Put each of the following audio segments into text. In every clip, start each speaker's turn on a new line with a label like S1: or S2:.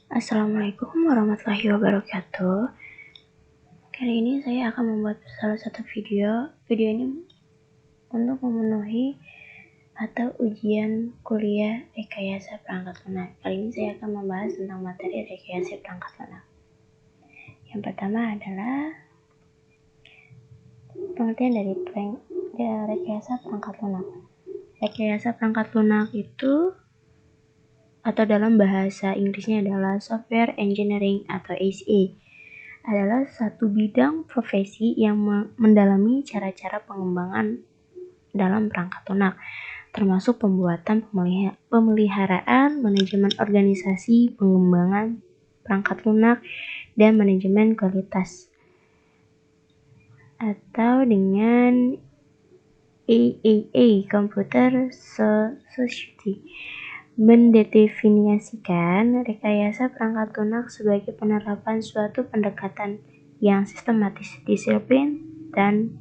S1: Assalamualaikum warahmatullahi wabarakatuh. Kali ini saya akan membuat salah satu video. Video ini untuk memenuhi atau ujian kuliah rekayasa perangkat lunak. Kali ini saya akan membahas tentang materi rekayasa perangkat lunak. Yang pertama adalah pengertian dari rekayasa perangkat lunak. Rekayasa perangkat lunak itu atau dalam bahasa Inggrisnya adalah Software Engineering atau SE, adalah satu bidang profesi yang mendalami cara-cara pengembangan dalam perangkat lunak, termasuk pembuatan, pemeliharaan, manajemen organisasi, pengembangan perangkat lunak, dan manajemen kualitas. Atau dengan AAA, Computer Society, mendefinisikan rekayasa perangkat lunak sebagai penerapan suatu pendekatan yang sistematis, disiplin, dan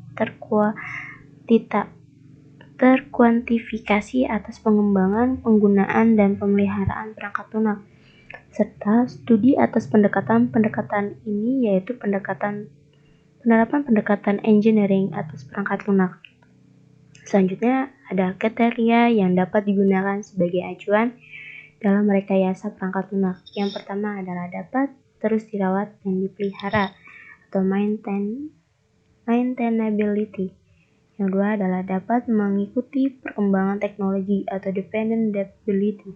S1: terkuantifikasi atas pengembangan, penggunaan, dan pemeliharaan perangkat lunak, serta studi atas pendekatan ini, yaitu penerapan pendekatan engineering atas perangkat lunak. Selanjutnya ada kriteria yang dapat digunakan sebagai acuan dalam rekayasa perangkat lunak. Yang pertama adalah dapat terus dirawat dan dipelihara atau maintainability. Yang kedua adalah dapat mengikuti perkembangan teknologi atau dependability.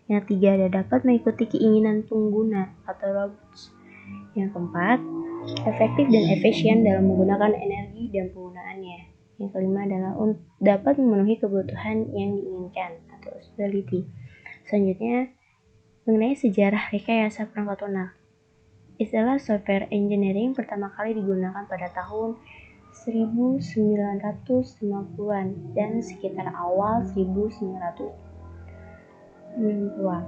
S1: Yang ketiga adalah dapat mengikuti keinginan pengguna atau robots. Yang keempat, efektif dan efisien dalam menggunakan energi dan penggunaannya. Yang kelima adalah dapat memenuhi kebutuhan yang diinginkan atau usability. Selanjutnya, mengenai sejarah rekayasa perangkat lunak. Istilah software engineering pertama kali digunakan pada tahun 1950-an dan sekitar awal 1960-an.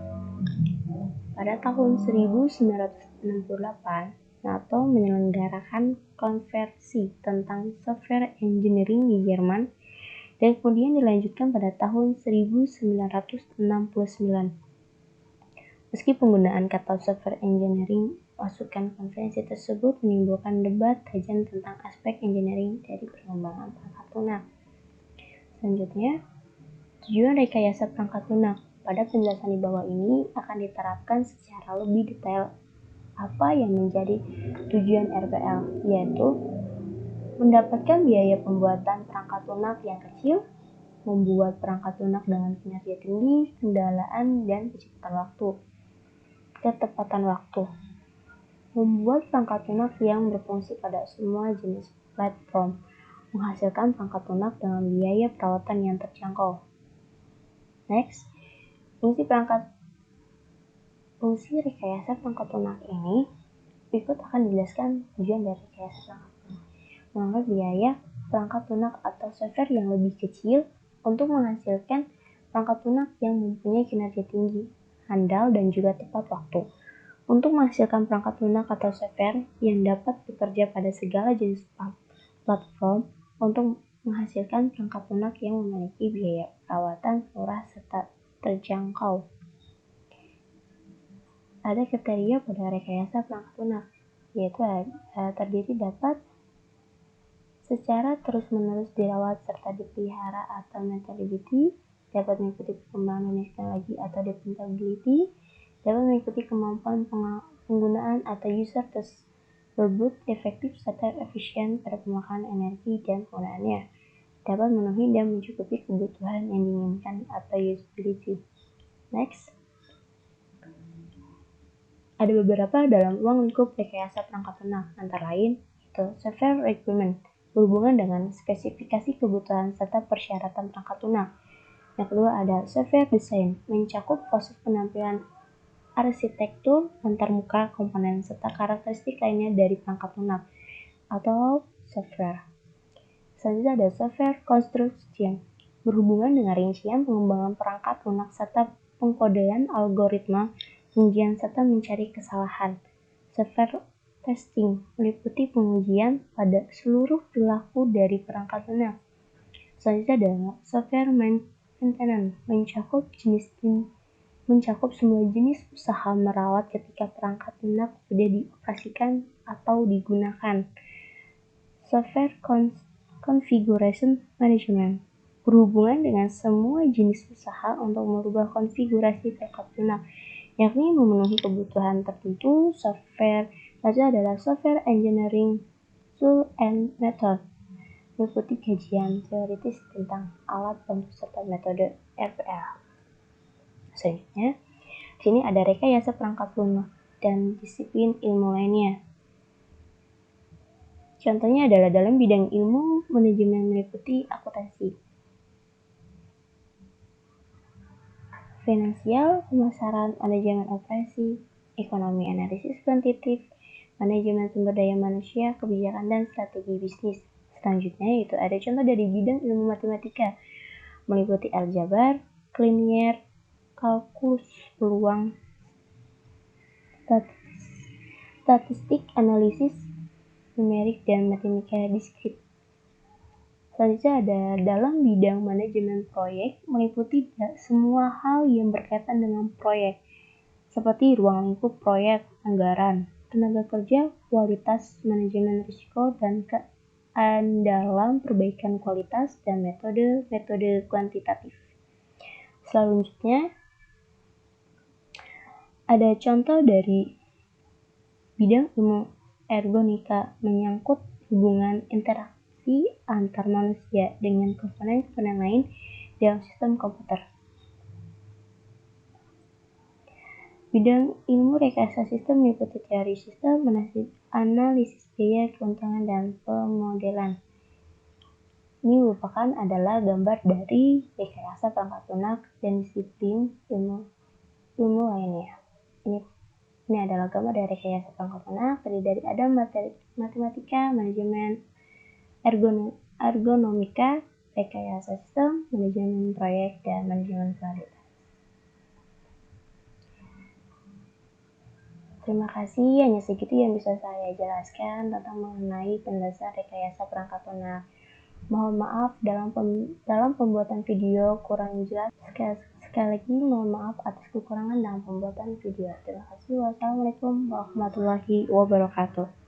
S1: Pada tahun 1968, NATO menyelenggarakan konferensi tentang software engineering di Jerman dan kemudian dilanjutkan pada tahun 1969. Meski penggunaan kata software engineering masukan konferensi tersebut menimbulkan debat tajam tentang aspek engineering dari pengembangan perangkat lunak. Selanjutnya, tujuan rekayasa perangkat lunak. Pada penjelasan di bawah ini akan diterapkan secara lebih detail apa yang menjadi tujuan RPL, yaitu mendapatkan biaya pembuatan perangkat lunak yang kecil, membuat perangkat lunak dengan kinerja tinggi, kendaraan dan ketepatan waktu, membuat perangkat lunak yang berfungsi pada semua jenis platform, menghasilkan perangkat lunak dengan biaya perawatan yang terjangkau. Next, fungsi rekayasa perangkat lunak ini berikut akan dijelaskan tujuan dari rekayasa perangkat lunak. Mengangkat biaya perangkat lunak atau software yang lebih kecil untuk menghasilkan perangkat lunak yang mempunyai kinerja tinggi, handal, dan juga tepat waktu. Untuk menghasilkan perangkat lunak atau software yang dapat bekerja pada segala jenis platform, untuk menghasilkan perangkat lunak yang memiliki biaya perawatan murah serta terjangkau. Ada kriteria pada rekayasa perangkat lunak, yaitu terdiri dapat secara terus-menerus dirawat serta dipelihara atau maintainability, dapat mengikuti perkembangan teknologi atau dependability, dapat mengikuti kemampuan penggunaan atau user tersebut, efektif serta efisien pada pemakaian energi dan penggunaannya, dapat memenuhi dan mencukupi kebutuhan yang diinginkan atau usability. Next, ada beberapa dalam ruang lingkup rekayasa perangkat lunak, antara lain itu software requirement, berhubungan dengan spesifikasi kebutuhan serta persyaratan perangkat lunak. Yang kedua ada software design, mencakup proses penampilan arsitektur, antarmuka, komponen, serta karakteristik lainnya dari perangkat lunak atau software. Selanjutnya ada software construction, berhubungan dengan rincian pengembangan perangkat lunak serta pengkodean algoritma, pengujian serta mencari kesalahan. Software testing meliputi pengujian pada seluruh perilaku dari perangkat lunak. Selanjutnya ada software maintenance, mencakup jenis mencakup semua jenis usaha merawat ketika perangkat lunak sudah dioperasikan atau digunakan. Software Configuration Management berhubungan dengan semua jenis usaha untuk merubah konfigurasi perangkat lunak, yakni memenuhi kebutuhan tertentu. Software saja adalah software engineering tool and method, meliputi kajian teoritis tentang alat bantu serta metode RPL. Selanjutnya, di sini ada rekayasa perangkat lunak dan disiplin ilmu lainnya. Contohnya adalah dalam bidang ilmu manajemen meliputi akuntansi, finansial, pemasaran, manajemen operasi, ekonomi analisis kuantitatif, manajemen sumber daya manusia, kebijakan, dan strategi bisnis. Selanjutnya yaitu ada contoh dari bidang ilmu matematika, meliputi aljabar, linear, kalkulus peluang, statistik, analisis, numerik, dan matematika diskrit. Selanjutnya ada dalam bidang manajemen proyek, meliputi semua hal yang berkaitan dengan proyek, seperti ruang lingkup proyek, anggaran, tenaga kerja, kualitas, manajemen risiko, dan keandalan perbaikan kualitas, dan metode kuantitatif. Selanjutnya, ada contoh dari bidang ilmu ergonika menyangkut hubungan interaksi antar manusia dengan komponen-komponen lain dalam sistem komputer. Bidang ilmu rekayasa sistem meliputi teori sistem, analisis biaya, keuntungan, dan pemodelan. Ini merupakan adalah gambar dari rekayasa perangkat lunak dan disiplin ilmu lainnya. Ini adalah gambar dari rekayasa perangkat lunak, terdiri dari ada matematika, manajemen ergonomika, rekayasa sistem, manajemen proyek, dan manajemen kualitas. Terima kasih, hanya segitu yang bisa saya jelaskan tentang mengenai penjelasan rekayasa perangkat lunak. Mohon maaf dalam pembuatan video kurang jelas. Sekali lagi mohon maaf atas kekurangan dalam pembuatan video. Terima kasih. Wassalamualaikum warahmatullahi wabarakatuh.